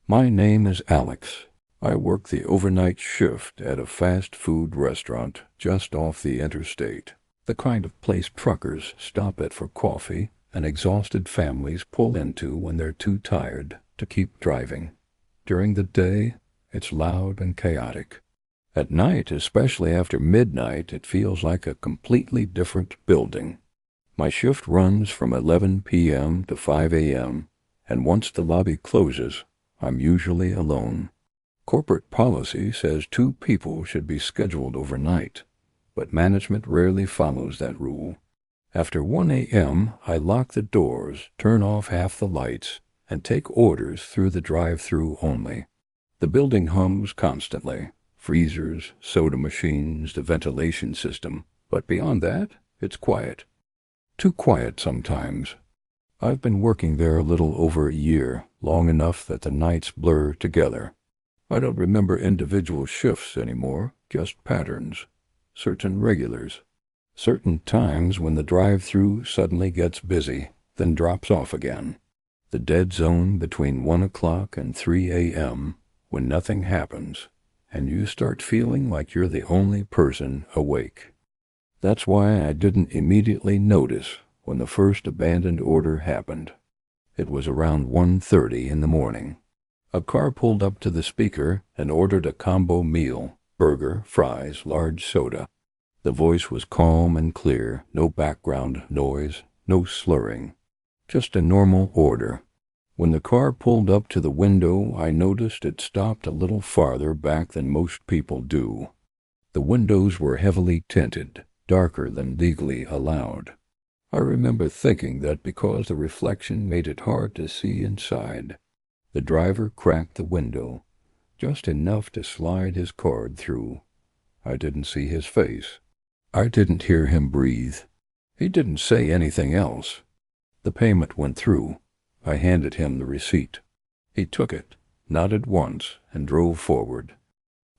My name is Alex. I work the overnight shift at a fast food restaurant just off the interstate, the kind of place truckers stop at for coffee and exhausted families pull into when they're too tired to keep driving. During the day, it's loud and chaotic. At night, especially after midnight, it feels like a completely different building. My shift runs from 11 p.m. to 5 a.m., and once the lobby closes, I'm usually alone. Corporate policy says 2 people should be scheduled overnight, but management rarely follows that rule. After 1 a.m., I lock the doors, turn off half the lights, and take orders through the drive-thru only. The building hums constantly. Freezers, soda machines, the ventilation system. But beyond that, it's quiet. Too quiet sometimes. I've been working there a little over a year, long enough that the nights blur together. I don't remember individual shifts anymore, just patterns. Certain regulars. Certain times when the drive-thru suddenly gets busy, then drops off again. The dead zone between 1 o'clock and 3 a.m., when nothing happens, and you start feeling like you're the only person awake. That's why I didn't immediately notice when the first abandoned order happened. It was around 1:30 in the morning. A car pulled up to the speaker and ordered a combo meal, burger, fries, large soda. The voice was calm and clear, no background noise, no slurring. Just a normal order. When the car pulled up to the window, I noticed it stopped a little farther back than most people do. The windows were heavily tinted, darker than legally allowed. I remember thinking that because the reflection made it hard to see inside. The driver cracked the window, just enough to slide his card through. I didn't see his face. I didn't hear him breathe. He didn't say anything else. The payment went through. I handed him the receipt. He took it, nodded once, and drove forward.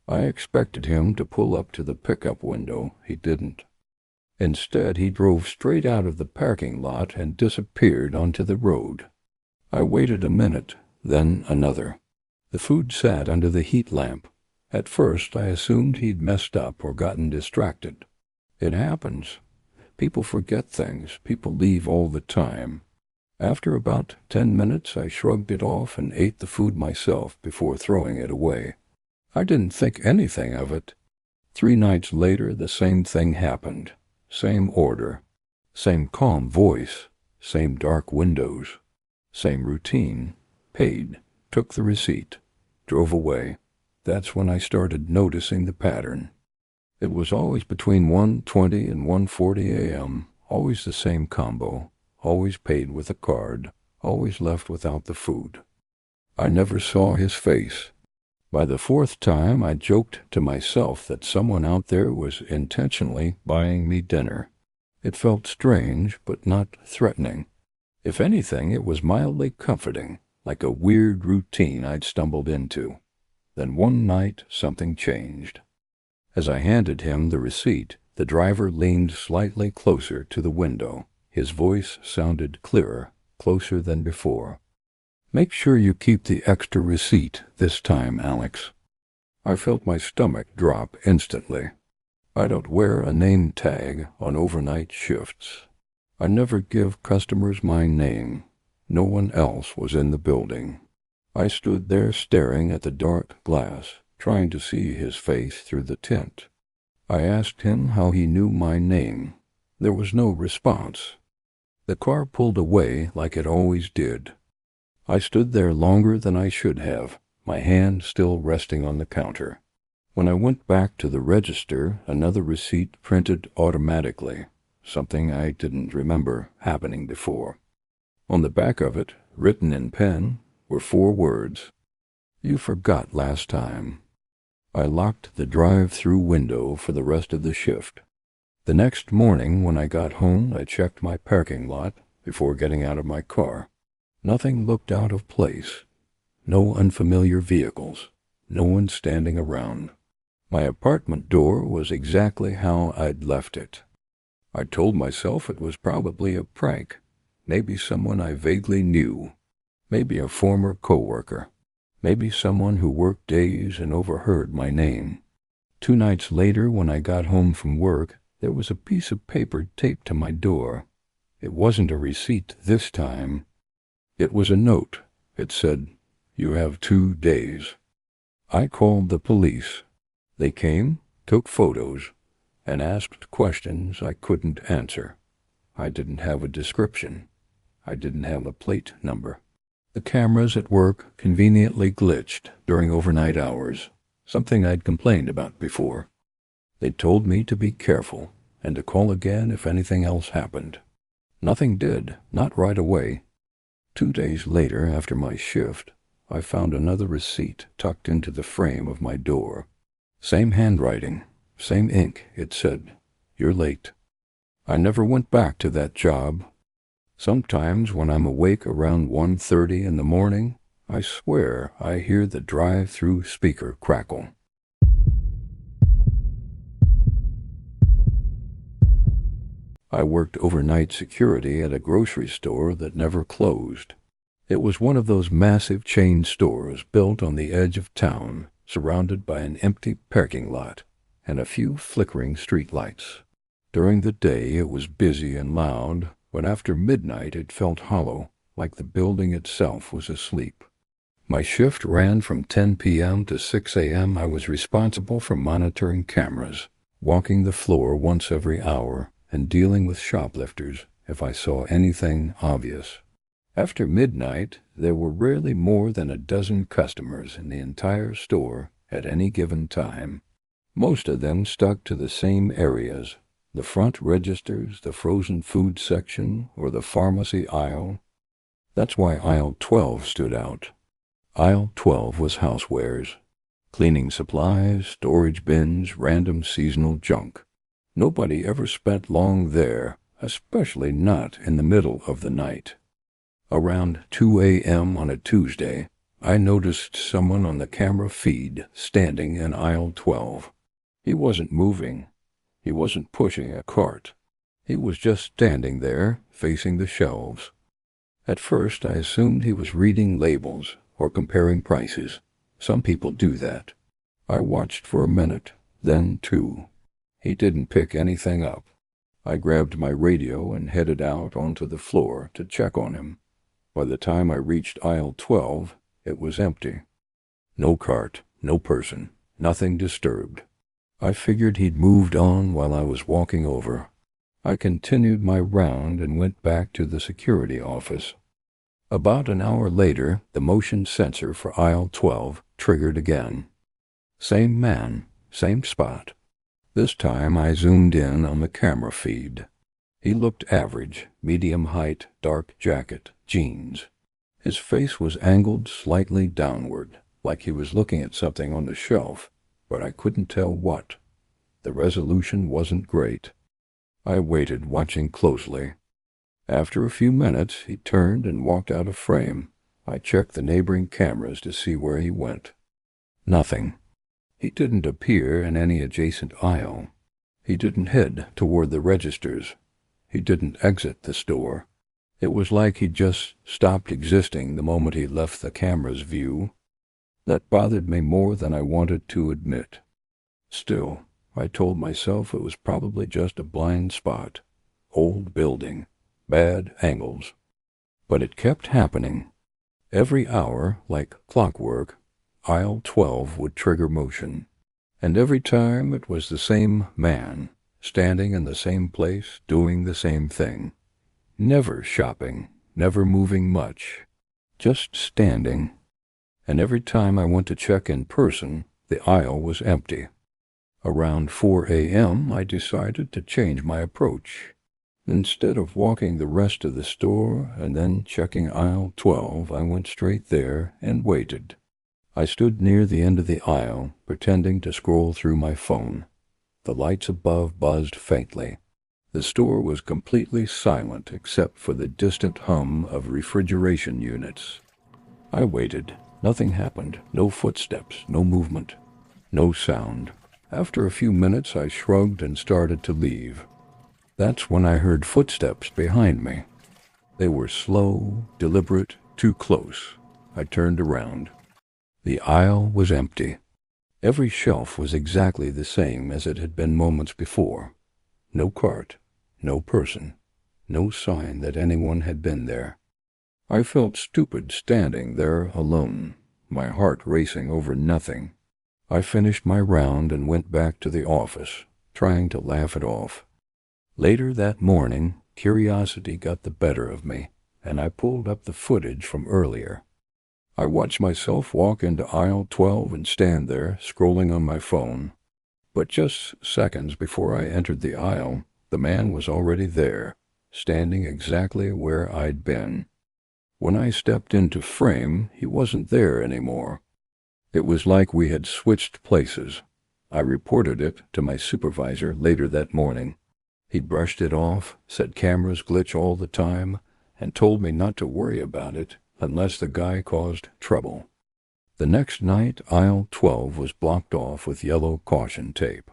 I expected him to pull up to the pickup window. He didn't. Instead, he drove straight out of the parking lot and disappeared onto the road. I waited a minute, then another. The food sat under the heat lamp. At first, I assumed he'd messed up or gotten distracted. It happens. People forget things. People leave all the time. After about 10 minutes, I shrugged it off and ate the food myself before throwing it away. I didn't think anything of it. 3 nights later, the same thing happened. Same order. Same calm voice. Same dark windows. Same routine. Paid. Took the receipt. Drove away. That's when I started noticing the pattern. It was always between 1:20 and 1:40 a.m., always the same combo. Always paid with a card, always left without the food. I never saw his face. By the 4th time, I joked to myself that someone out there was intentionally buying me dinner. It felt strange, but not threatening. If anything, it was mildly comforting, like a weird routine I'd stumbled into. Then one night, something changed. As I handed him the receipt, the driver leaned slightly closer to the window. His voice sounded clearer, closer than before. "Make sure you keep the extra receipt this time, Alex." I felt my stomach drop instantly. I don't wear a name tag on overnight shifts. I never give customers my name. No one else was in the building. I stood there staring at the dark glass, trying to see his face through the tint. I asked him how he knew my name. There was no response. The car pulled away like it always did. I stood there longer than I should have, my hand still resting on the counter. When I went back to the register, another receipt printed automatically, something I didn't remember happening before. On the back of it, written in pen, were 4 words. "You forgot last time." I locked the drive-thru window for the rest of the shift. The next morning, when I got home, I checked my parking lot before getting out of my car. Nothing looked out of place. No unfamiliar vehicles. No one standing around. My apartment door was exactly how I'd left it. I told myself it was probably a prank. Maybe someone I vaguely knew. Maybe a former coworker. Maybe someone who worked days and overheard my name. 2 nights later, when I got home from work, there was a piece of paper taped to my door. It wasn't a receipt this time. It was a note. It said, "You have 2 days." I called the police. They came, took photos, and asked questions I couldn't answer. I didn't have a description. I didn't have a plate number. The cameras at work conveniently glitched during overnight hours, something I'd complained about before. They told me to be careful and to call again if anything else happened. Nothing did, not right away. 2 days later, after my shift, I found another receipt tucked into the frame of my door. Same handwriting, same ink. It said, "You're late." I never went back to that job. Sometimes when I'm awake around 1:30 in the morning, I swear I hear the drive-through speaker crackle. I worked overnight security at a grocery store that never closed. It was one of those massive chain stores built on the edge of town, surrounded by an empty parking lot and a few flickering streetlights. During the day it was busy and loud, but after midnight it felt hollow, like the building itself was asleep. My shift ran from 10 p.m. to 6 a.m. I was responsible for monitoring cameras, walking the floor once every hour, and dealing with shoplifters if I saw anything obvious. After midnight, there were rarely more than a dozen customers in the entire store at any given time. Most of them stuck to the same areas: the front registers, the frozen food section, or the pharmacy aisle. That's why aisle 12 stood out. Aisle 12 was housewares, cleaning supplies, storage bins, random seasonal junk. Nobody ever spent long there, especially not in the middle of the night. Around 2 a.m. on a Tuesday, I noticed someone on the camera feed standing in aisle 12. He wasn't moving. He wasn't pushing a cart. He was just standing there, facing the shelves. At first, I assumed he was reading labels or comparing prices. Some people do that. I watched for a minute, then 2. He didn't pick anything up. I grabbed my radio and headed out onto the floor to check on him. By the time I reached aisle 12, it was empty. No cart, no person, nothing disturbed. I figured he'd moved on while I was walking over. I continued my round and went back to the security office. About an hour later, the motion sensor for aisle 12 triggered again. Same man, same spot. This time I zoomed in on the camera feed. He looked average, medium height, dark jacket, jeans. His face was angled slightly downward, like he was looking at something on the shelf, but I couldn't tell what. The resolution wasn't great. I waited, watching closely. After a few minutes, he turned and walked out of frame. I checked the neighboring cameras to see where he went. Nothing. He didn't appear in any adjacent aisle. He didn't head toward the registers. He didn't exit the store. It was like he'd just stopped existing the moment he left the camera's view. That bothered me more than I wanted to admit. Still, I told myself it was probably just a blind spot. Old building. Bad angles. But it kept happening. Every hour, like clockwork, aisle 12 would trigger motion. And every time it was the same man, standing in the same place, doing the same thing. Never shopping, never moving much. Just standing. And every time I went to check in person, the aisle was empty. Around 4 a.m., I decided to change my approach. Instead of walking the rest of the store and then checking aisle 12, I went straight there and waited. I stood near the end of the aisle, pretending to scroll through my phone. The lights above buzzed faintly. The store was completely silent except for the distant hum of refrigeration units. I waited. Nothing happened. No footsteps, no movement, no sound. After a few minutes, I shrugged and started to leave. That's when I heard footsteps behind me. They were slow, deliberate, too close. I turned around. The aisle was empty. Every shelf was exactly the same as it had been moments before. No cart, no person, no sign that anyone had been there. I felt stupid standing there alone, my heart racing over nothing. I finished my round and went back to the office, trying to laugh it off. Later that morning, curiosity got the better of me, and I pulled up the footage from earlier. I watched myself walk into aisle 12 and stand there, scrolling on my phone. But just seconds before I entered the aisle, the man was already there, standing exactly where I'd been. When I stepped into frame, he wasn't there anymore. It was like we had switched places. I reported it to my supervisor later that morning. He brushed it off, said cameras glitch all the time, and told me not to worry about it unless the guy caused trouble. The next night, aisle 12 was blocked off with yellow caution tape.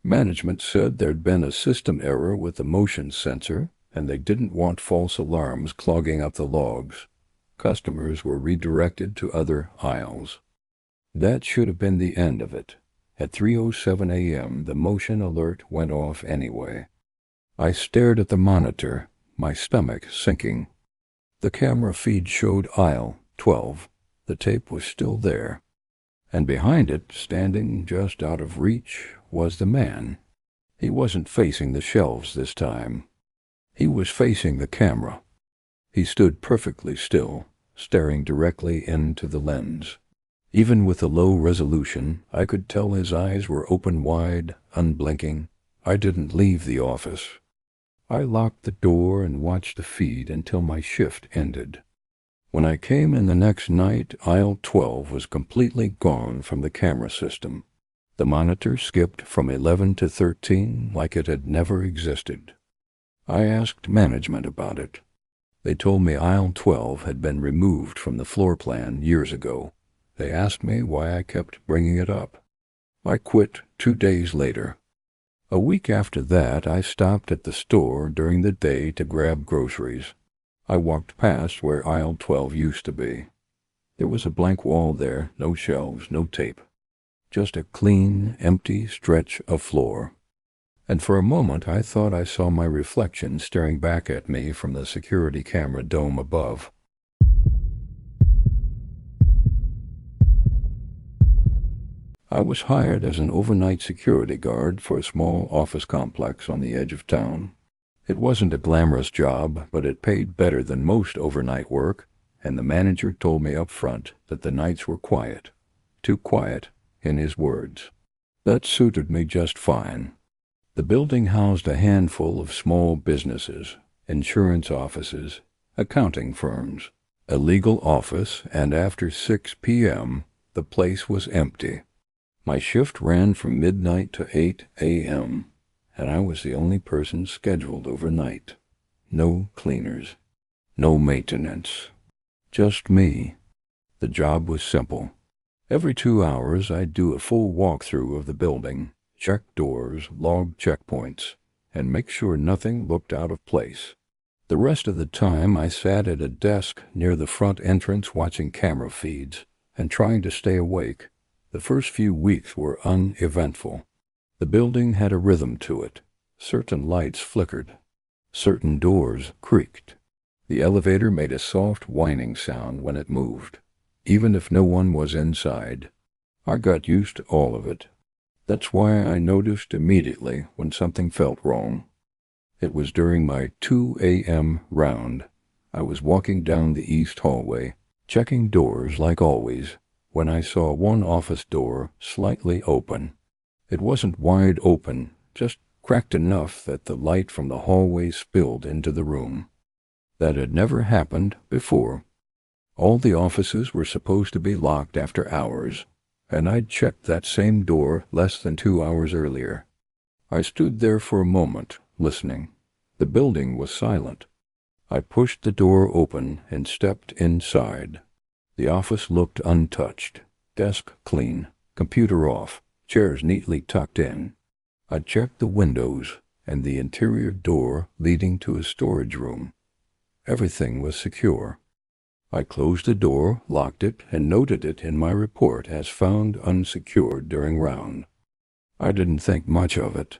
Management said there'd been a system error with the motion sensor, and they didn't want false alarms clogging up the logs. Customers were redirected to other aisles. That should have been the end of it. At 3:07 a.m., the motion alert went off anyway. I stared at the monitor, my stomach sinking. The camera feed showed aisle 12. The tape was still there. And behind it, standing just out of reach, was the man. He wasn't facing the shelves this time. He was facing the camera. He stood perfectly still, staring directly into the lens. Even with the low resolution, I could tell his eyes were open wide, unblinking. I didn't leave the office. I locked the door and watched the feed until my shift ended. When I came in the next night, aisle 12 was completely gone from the camera system. The monitor skipped from 11 to 13 like it had never existed. I asked management about it. They told me aisle 12 had been removed from the floor plan years ago. They asked me why I kept bringing it up. I quit 2 days later. A week after that, I stopped at the store during the day to grab groceries. I walked past where aisle 12 used to be. There was a blank wall there, no shelves, no tape. Just a clean, empty stretch of floor. And for a moment I thought I saw my reflection staring back at me from the security camera dome above. I was hired as an overnight security guard for a small office complex on the edge of town. It wasn't a glamorous job, but it paid better than most overnight work, and the manager told me up front that the nights were quiet. Too quiet, in his words. That suited me just fine. The building housed a handful of small businesses, insurance offices, accounting firms, a legal office, and after 6 p.m., the place was empty. My shift ran from midnight to 8 a.m., and I was the only person scheduled overnight. No cleaners, no maintenance, just me. The job was simple. Every 2 hours I'd do a full walkthrough of the building, check doors, log checkpoints, and make sure nothing looked out of place. The rest of the time I sat at a desk near the front entrance watching camera feeds and trying to stay awake. The first few weeks were uneventful. The building had a rhythm to it. Certain lights flickered. Certain doors creaked. The elevator made a soft whining sound when it moved, even if no one was inside. I got used to all of it. That's why I noticed immediately when something felt wrong. It was during my 2 a.m. round. I was walking down the east hallway, checking doors like always, when I saw one office door slightly open. It wasn't wide open, just cracked enough that the light from the hallway spilled into the room. That had never happened before. All the offices were supposed to be locked after hours, and I'd checked that same door less than 2 hours earlier. I stood there for a moment, listening. The building was silent. I pushed the door open and stepped inside. The office looked untouched, desk clean, computer off, chairs neatly tucked in. I checked the windows and the interior door leading to a storage room. Everything was secure. I closed the door, locked it, and noted it in my report as found unsecured during round. I didn't think much of it.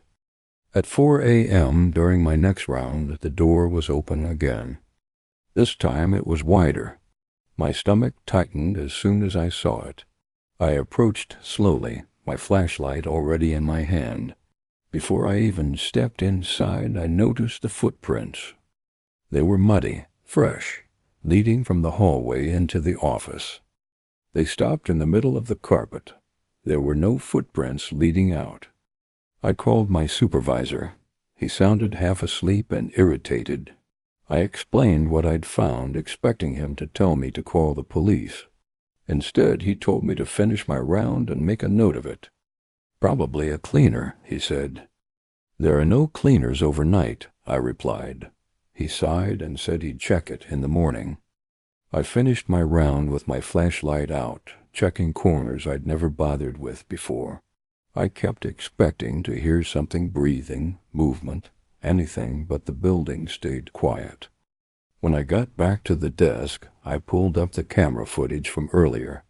At 4 a.m. during my next round, the door was open again. This time it was wider. My stomach tightened as soon as I saw it. I approached slowly, my flashlight already in my hand. Before I even stepped inside, I noticed the footprints. They were muddy, fresh, leading from the hallway into the office. They stopped in the middle of the carpet. There were no footprints leading out. I called my supervisor. He sounded half asleep and irritated. I explained what I'd found, expecting him to tell me to call the police. Instead, he told me to finish my round and make a note of it. "Probably a cleaner," he said. "There are no cleaners overnight," I replied. He sighed and said he'd check it in the morning. I finished my round with my flashlight out, checking corners I'd never bothered with before. I kept expecting to hear something breathing, movement, anything but the building stayed quiet. When I got back to the desk, I pulled up the camera footage from earlier.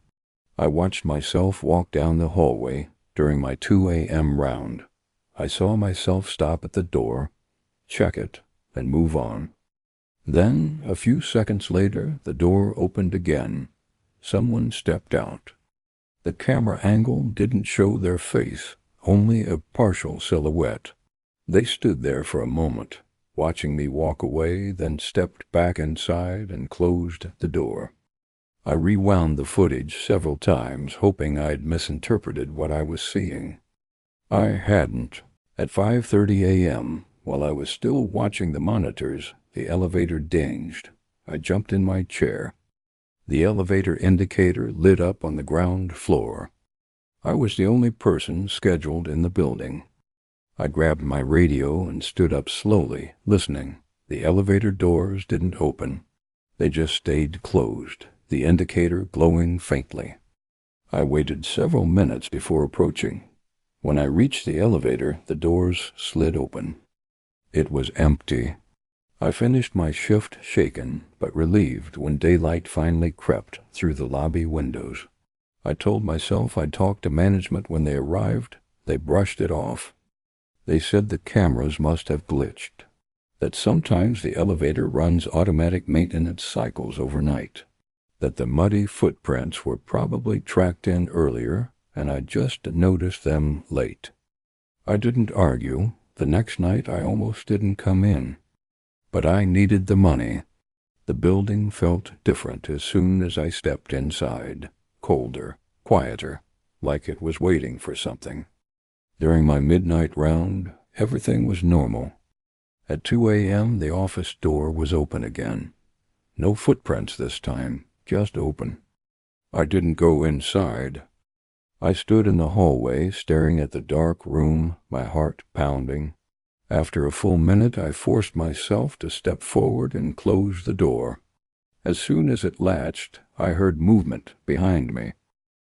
I watched myself walk down the hallway during my 2 a.m. round. I saw myself stop at the door, check it, and move on. Then, a few seconds later, the door opened again. Someone stepped out. The camera angle didn't show their face, only a partial silhouette. They stood there for a moment, watching me walk away, then stepped back inside and closed the door. I rewound the footage several times, hoping I'd misinterpreted what I was seeing. I hadn't. At 5:30 a.m., while I was still watching the monitors, the elevator dinged. I jumped in my chair. The elevator indicator lit up on the ground floor. I was the only person scheduled in the building. I grabbed my radio and stood up slowly, listening. The elevator doors didn't open. They just stayed closed, the indicator glowing faintly. I waited several minutes before approaching. When I reached the elevator, the doors slid open. It was empty. I finished my shift shaken, but relieved when daylight finally crept through the lobby windows. I told myself I'd talk to management when they arrived. They brushed it off. They said the cameras must have glitched, that sometimes the elevator runs automatic maintenance cycles overnight, that the muddy footprints were probably tracked in earlier, and I just noticed them late. I didn't argue. The next night I almost didn't come in. But I needed the money. The building felt different as soon as I stepped inside, colder, quieter, like it was waiting for something. During my midnight round, everything was normal. At 2 a.m., the office door was open again. No footprints this time, just open. I didn't go inside. I stood in the hallway, staring at the dark room, my heart pounding. After a full minute, I forced myself to step forward and close the door. As soon as it latched, I heard movement behind me.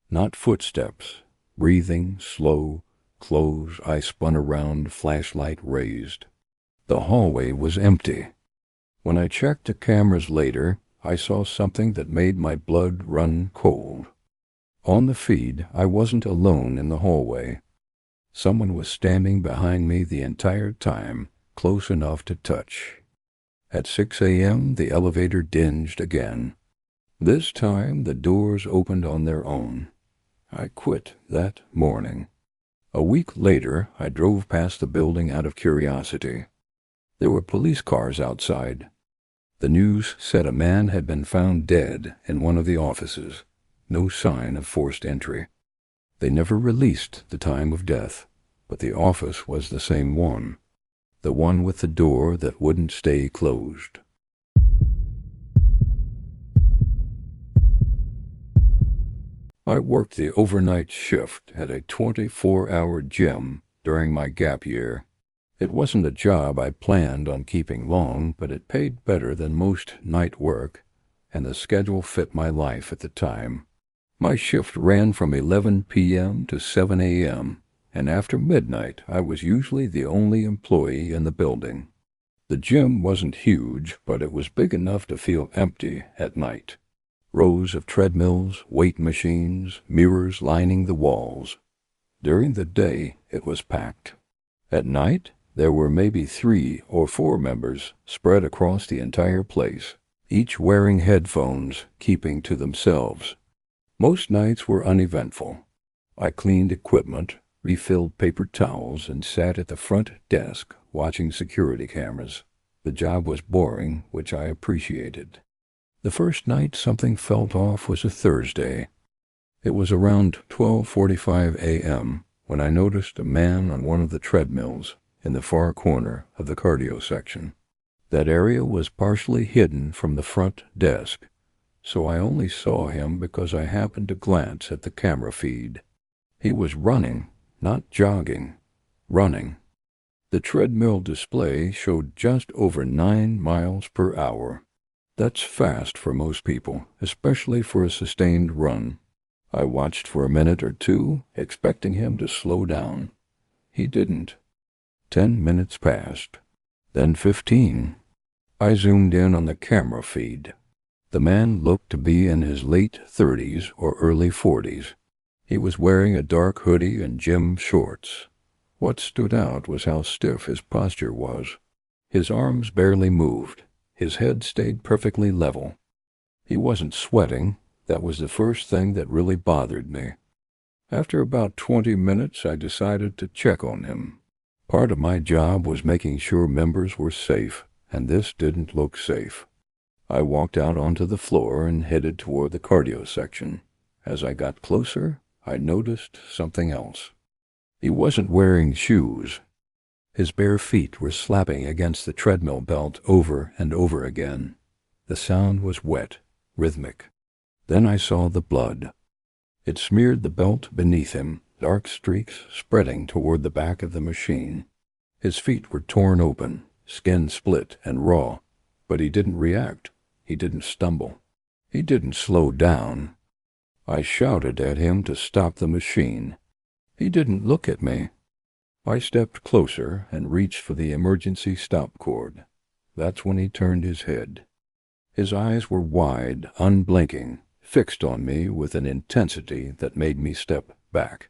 Not footsteps. Breathing, slow, close. I spun around, flashlight raised. The hallway was empty. When I checked the cameras later, I saw something that made my blood run cold. On the feed, I wasn't alone in the hallway. Someone was standing behind me the entire time, close enough to touch. At 6 a.m., the elevator dinged again. This time, the doors opened on their own. I quit that morning. A week later, I drove past the building out of curiosity. There were police cars outside. The news said a man had been found dead in one of the offices. No sign of forced entry. They never released the time of death, but the office was the same one. The one with the door that wouldn't stay closed. I worked the overnight shift at a 24-hour gym during my gap year. It wasn't a job I planned on keeping long, but it paid better than most night work, and the schedule fit my life at the time. My shift ran from 11 p.m. to 7 a.m., and after midnight I was usually the only employee in the building. The gym wasn't huge, but it was big enough to feel empty at night. Rows of treadmills, weight machines, mirrors lining the walls. During the day, it was packed. At night, there were maybe 3 or 4 members spread across the entire place, each wearing headphones, keeping to themselves. Most nights were uneventful. I cleaned equipment, refilled paper towels, and sat at the front desk watching security cameras. The job was boring, which I appreciated. The first night something felt off was a Thursday. It was around 12:45 a.m. when I noticed a man on one of the treadmills in the far corner of the cardio section. That area was partially hidden from the front desk, so I only saw him because I happened to glance at the camera feed. He was running, not jogging, running. The treadmill display showed just over 9 miles per hour. That's fast for most people, especially for a sustained run. I watched for a minute or two, expecting him to slow down. He didn't. 10 minutes passed, then 15. I zoomed in on the camera feed. The man looked to be in his late 30s or early 40s. He was wearing a dark hoodie and gym shorts. What stood out was how stiff his posture was. His arms barely moved. His head stayed perfectly level. He wasn't sweating. That was the first thing that really bothered me. After about 20 minutes, I decided to check on him. Part of my job was making sure members were safe, and this didn't look safe. I walked out onto the floor and headed toward the cardio section. As I got closer, I noticed something else. He wasn't wearing shoes. His bare feet were slapping against the treadmill belt over and over again. The sound was wet, rhythmic. Then I saw the blood. It smeared the belt beneath him, dark streaks spreading toward the back of the machine. His feet were torn open, skin split and raw, but he didn't react. He didn't stumble. He didn't slow down. I shouted at him to stop the machine. He didn't look at me. I stepped closer and reached for the emergency stop cord. That's when he turned his head. His eyes were wide, unblinking, fixed on me with an intensity that made me step back.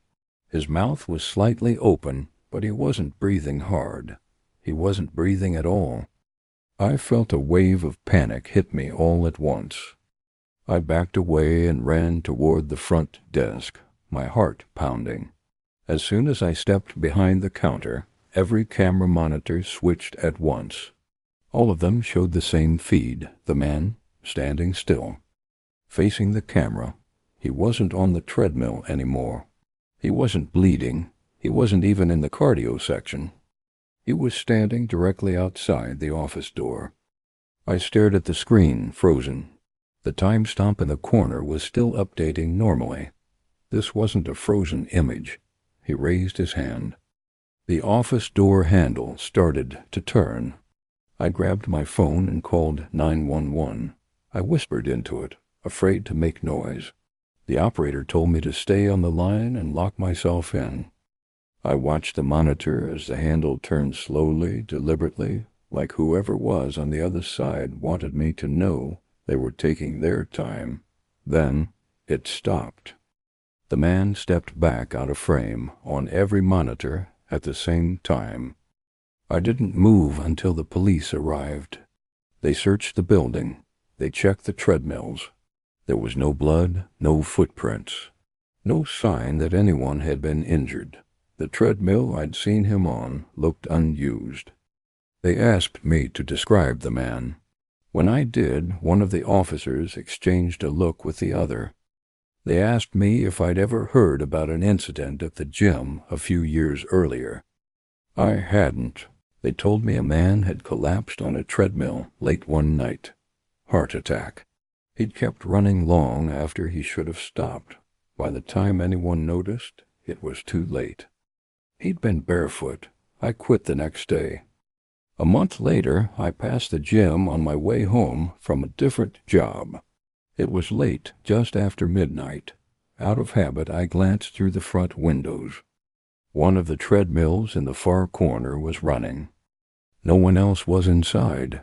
His mouth was slightly open, but he wasn't breathing hard. He wasn't breathing at all. I felt a wave of panic hit me all at once. I backed away and ran toward the front desk, my heart pounding. As soon as I stepped behind the counter, every camera monitor switched at once. All of them showed the same feed, the man standing still, facing the camera. He wasn't on the treadmill anymore. He wasn't bleeding. He wasn't even in the cardio section. He was standing directly outside the office door. I stared at the screen, frozen. The time stamp in the corner was still updating normally. This wasn't a frozen image. He raised his hand. The office door handle started to turn. I grabbed my phone and called 911. I whispered into it, afraid to make noise. The operator told me to stay on the line and lock myself in. I watched the monitor as the handle turned slowly, deliberately, like whoever was on the other side wanted me to know they were taking their time. Then it stopped. The man stepped back out of frame on every monitor at the same time. I didn't move until the police arrived. They searched the building. They checked the treadmills. There was no blood, no footprints, no sign that anyone had been injured. The treadmill I'd seen him on looked unused. They asked me to describe the man. When I did, one of the officers exchanged a look with the other. They asked me if I'd ever heard about an incident at the gym a few years earlier. I hadn't. They told me a man had collapsed on a treadmill late one night. Heart attack. He'd kept running long after he should have stopped. By the time anyone noticed, it was too late. He'd been barefoot. I quit the next day. A month later, I passed the gym on my way home from a different job. It was late, just after midnight. Out of habit, I glanced through the front windows. One of the treadmills in the far corner was running. No one else was inside.